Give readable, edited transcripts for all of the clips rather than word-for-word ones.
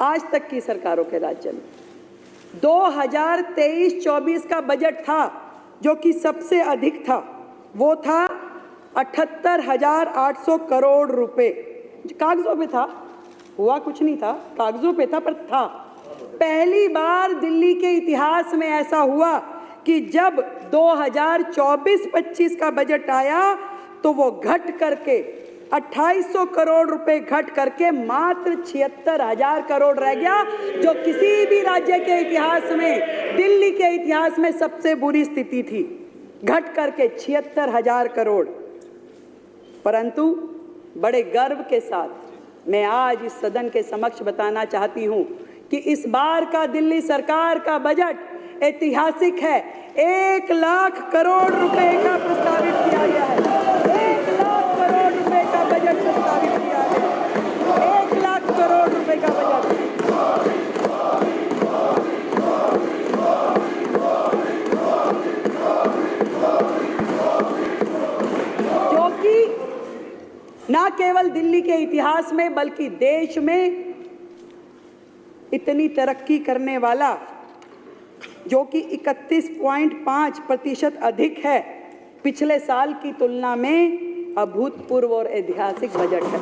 आज तक की सरकारों के राज्य में 2023-24 का बजट था जो कि सबसे अधिक था, वो था 78,800 करोड़ रुपए। कागजों पे था, हुआ कुछ नहीं था, कागजों पे था, पर था। पहली बार दिल्ली के इतिहास में ऐसा हुआ कि जब 2024-25 का बजट आया तो वो घट करके 2800 करोड़ रुपए घट करके मात्र 76,000 करोड़ रह गया, जो किसी भी राज्य के इतिहास में, दिल्ली के इतिहास में सबसे बुरी स्थिति थी, घट करके 76,000 करोड़। परंतु बड़े गर्व के साथ मैं आज इस सदन के समक्ष बताना चाहती हूं कि इस बार का दिल्ली सरकार का बजट ऐतिहासिक है। 1 लाख करोड़ रुपए का प्रस्तावित किया गया है। 1 लाख करोड़ रुपए का बजट प्रस्तावित किया गया। 1 लाख करोड़ रुपए का बजट, जो कि न केवल दिल्ली के इतिहास में बल्कि देश में इतनी तरक्की करने वाला, जो कि 31.5% अधिक है, पिछले साल की तुलना में अभूतपूर्व और ऐतिहासिक बजट है।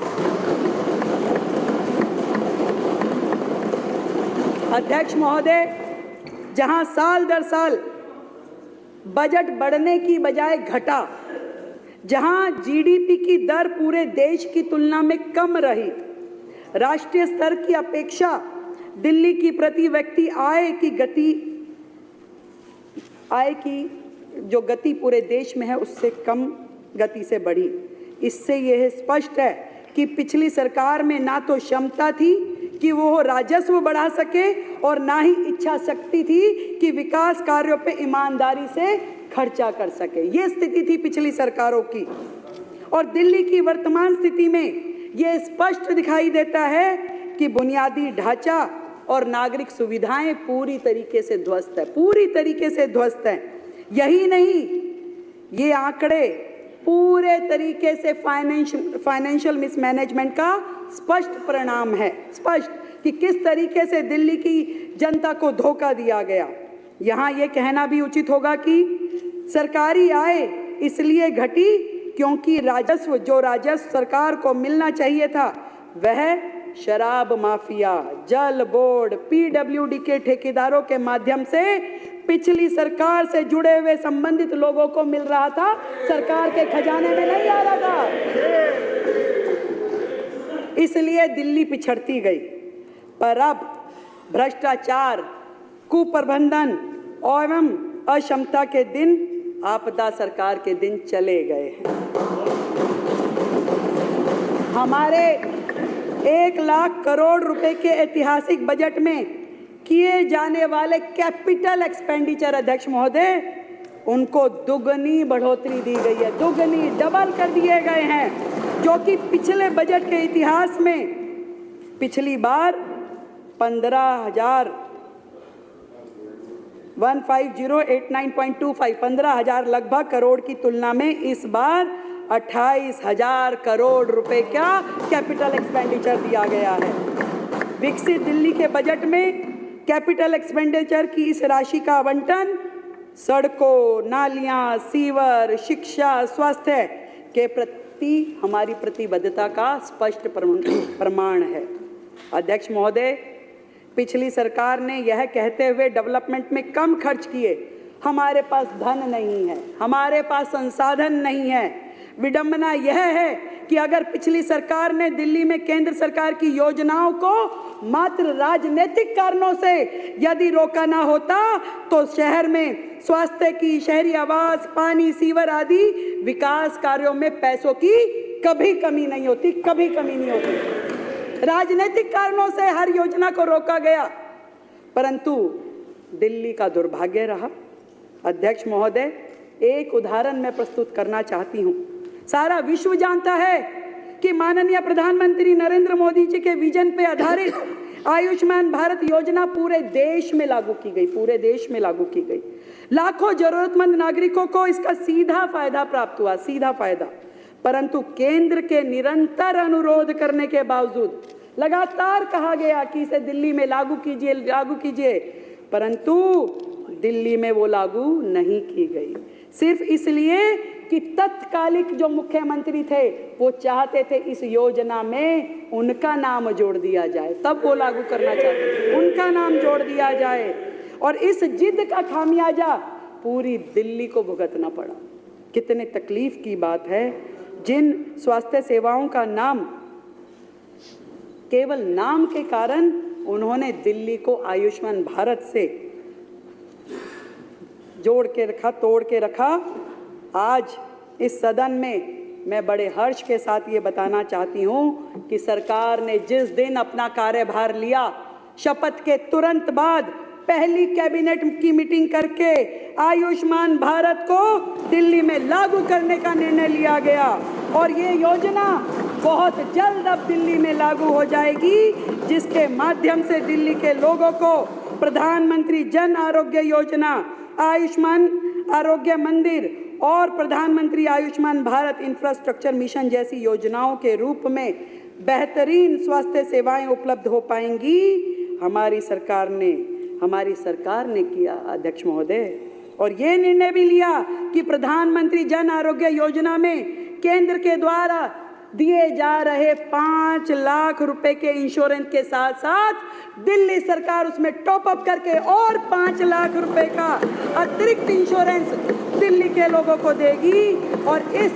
अध्यक्ष महोदय, जहां साल दर साल बजट बढ़ने की बजाय घटा, जहां जीडीपी की दर पूरे देश की तुलना में कम रही, राष्ट्रीय स्तर की अपेक्षा दिल्ली की प्रति व्यक्ति आय की जो गति पूरे देश में है उससे कम गति से बढ़ी। इससे यह स्पष्ट है कि पिछली सरकार में ना तो क्षमता थी कि वो राजस्व बढ़ा सके और ना ही इच्छा शक्ति थी कि विकास कार्यों पे ईमानदारी से खर्चा कर सके। ये स्थिति थी पिछली सरकारों की। और दिल्ली की वर्तमान स्थिति में ये स्पष्ट दिखाई देता है कि बुनियादी ढांचा और नागरिक सुविधाएं पूरी तरीके से ध्वस्त है, पूरी तरीके से ध्वस्त है। यही नहीं, ये आंकड़े पूरे तरीके से फाइनेंशियल मिसमैनेजमेंट का स्पष्ट परिणाम है, स्पष्ट कि किस तरीके से दिल्ली की जनता को धोखा दिया गया। यहाँ ये कहना भी उचित होगा कि सरकारी आय इसलिए घटी क्योंकि जो राजस्व सरकार को मिलना चाहिए था वह शराब माफिया, जल बोर्ड, पीडब्ल्यूडी के ठेकेदारों के माध्यम से पिछली सरकार से जुड़े हुए संबंधित लोगों को मिल रहा था, सरकार के खजाने में नहीं आ रहा था। इसलिए दिल्ली पिछड़ती गई। पर अब भ्रष्टाचार, कुप्रबंधन एवं अक्षमता के दिन, आपदा सरकार के दिन चले गए हैं। हमारे 1 लाख करोड़ रुपए के ऐतिहासिक बजट में किए जाने वाले कैपिटल एक्सपेंडिचर, अध्यक्ष महोदय, उनको दुगनी बढ़ोतरी दी गई है, दुगनी, डबल कर दिए गए हैं, जो कि पिछले बजट के इतिहास में पिछली बार 15,089.25 लगभग करोड़ की तुलना में इस बार 28,000 करोड़ रुपए का कैपिटल एक्सपेंडिचर दिया गया है। विकसित दिल्ली के बजट में कैपिटल एक्सपेंडिचर की इस राशि का आवंटन सड़कों, नालियां, सीवर, शिक्षा, स्वास्थ्य के प्रति हमारी प्रतिबद्धता का स्पष्ट प्रमाण है। अध्यक्ष महोदय, पिछली सरकार ने यह कहते हुए डेवलपमेंट में कम खर्च किए, हमारे पास धन नहीं है, हमारे पास संसाधन नहीं है। विडंबना यह है कि अगर पिछली सरकार ने दिल्ली में केंद्र सरकार की योजनाओं को मात्र राजनीतिक कारणों से यदि रोका ना होता तो शहर में स्वास्थ्य की, शहरी आवास, पानी, सीवर आदि विकास कार्यों में पैसों की कभी कमी नहीं होती, कभी कमी नहीं होती। राजनीतिक कारणों से हर योजना को रोका गया, परंतु दिल्ली का दुर्भाग्य रहा। अध्यक्ष महोदय, एक उदाहरण मैं प्रस्तुत करना चाहती हूं। सारा विश्व जानता है कि माननीय प्रधानमंत्री नरेंद्र मोदी जी के विजन पे आधारित आयुष्मान भारत योजना पूरे देश में लागू की गई, पूरे देश में लागू की गई। लाखों जरूरतमंद नागरिकों को इसका सीधा फायदा प्राप्त हुआ, सीधा फायदा। परंतु केंद्र के निरंतर अनुरोध करने के बावजूद लगातार कहा गया कि इसे दिल्ली में लागू कीजिए, परंतु दिल्ली में वो लागू नहीं की गई, सिर्फ इसलिए कि तत्कालिक जो मुख्यमंत्री थे वो चाहते थे इस योजना में उनका नाम जोड़ दिया जाए, तब वो लागू करना चाहते थे, उनका नाम जोड़ दिया जाए। और इस जिद का खामियाजा पूरी दिल्ली को भुगतना पड़ा। कितने तकलीफ की बात है, जिन स्वास्थ्य सेवाओं का नाम केवल नाम के कारण उन्होंने दिल्ली को आयुष्मान भारत से जोड़ के रखा, तोड़ के रखा। आज इस सदन में मैं बड़े हर्ष के साथ ये बताना चाहती हूँ कि सरकार ने जिस दिन अपना कार्यभार लिया, शपथ के तुरंत बाद पहली कैबिनेट की मीटिंग करके आयुष्मान भारत को दिल्ली में लागू करने का निर्णय लिया गया और ये योजना बहुत जल्द अब दिल्ली में लागू हो जाएगी, जिसके माध्यम से दिल्ली के लोगों को प्रधानमंत्री जन आरोग्य योजना, आयुष्मान आरोग्य मंदिर और प्रधानमंत्री आयुष्मान भारत इंफ्रास्ट्रक्चर मिशन जैसी योजनाओं के रूप में बेहतरीन स्वास्थ्य सेवाएं उपलब्ध हो पाएंगी। हमारी सरकार ने किया अध्यक्ष महोदय, और ये निर्णय भी लिया कि प्रधानमंत्री जन आरोग्य योजना में केंद्र के द्वारा दिए जा रहे 5 लाख रुपए के इंश्योरेंस के साथ साथ दिल्ली सरकार उसमें टॉप अप करके और 5 लाख रुपए का अतिरिक्त इंश्योरेंस दिल्ली के लोगों को देगी। और इस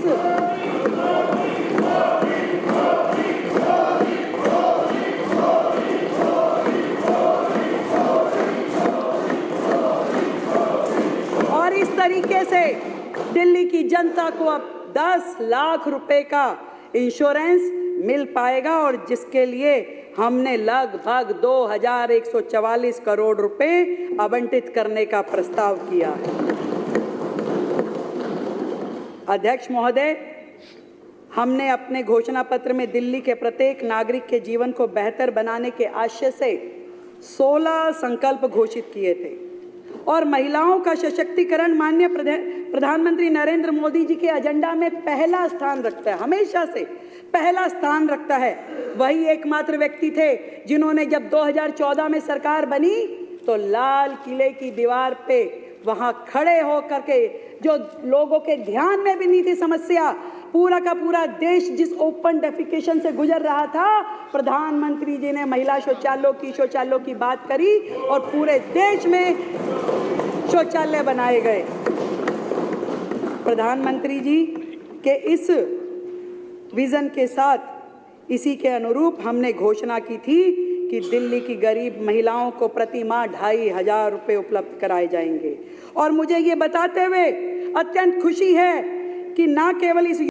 तरीके से दिल्ली की जनता को अब 10 लाख रुपए का इंश्योरेंस मिल पाएगा, और जिसके लिए हमने लगभग 2144 करोड़ रुपए आवंटित करने का प्रस्ताव किया है। अध्यक्ष महोदय, हमने अपने घोषणा पत्र में दिल्ली के प्रत्येक नागरिक के जीवन को बेहतर बनाने के आशय से 16 संकल्प घोषित किए थे और महिलाओं का सशक्तिकरण माननीय प्रधानमंत्री नरेंद्र मोदी जी के एजेंडा में पहला स्थान रखता है, हमेशा से पहला स्थान रखता है। वही एकमात्र व्यक्ति थे जिन्होंने जब 2014 में सरकार बनी तो लाल किले की दीवार पे वहां खड़े होकर के, जो लोगों के ध्यान में भी नहीं थी समस्या, पूरा का पूरा देश जिस ओपन डेफिकेशन से गुजर रहा था, प्रधानमंत्री जी ने महिला शौचालयों की बात करी और पूरे देश में शौचालय बनाए गए। प्रधानमंत्री जी के इस विजन के साथ इसी के अनुरूप हमने घोषणा की थी कि दिल्ली की गरीब महिलाओं को प्रति माह 2500 रुपए उपलब्ध कराए जाएंगे। और मुझे ये बताते हुए अत्यंत खुशी है कि न केवल इस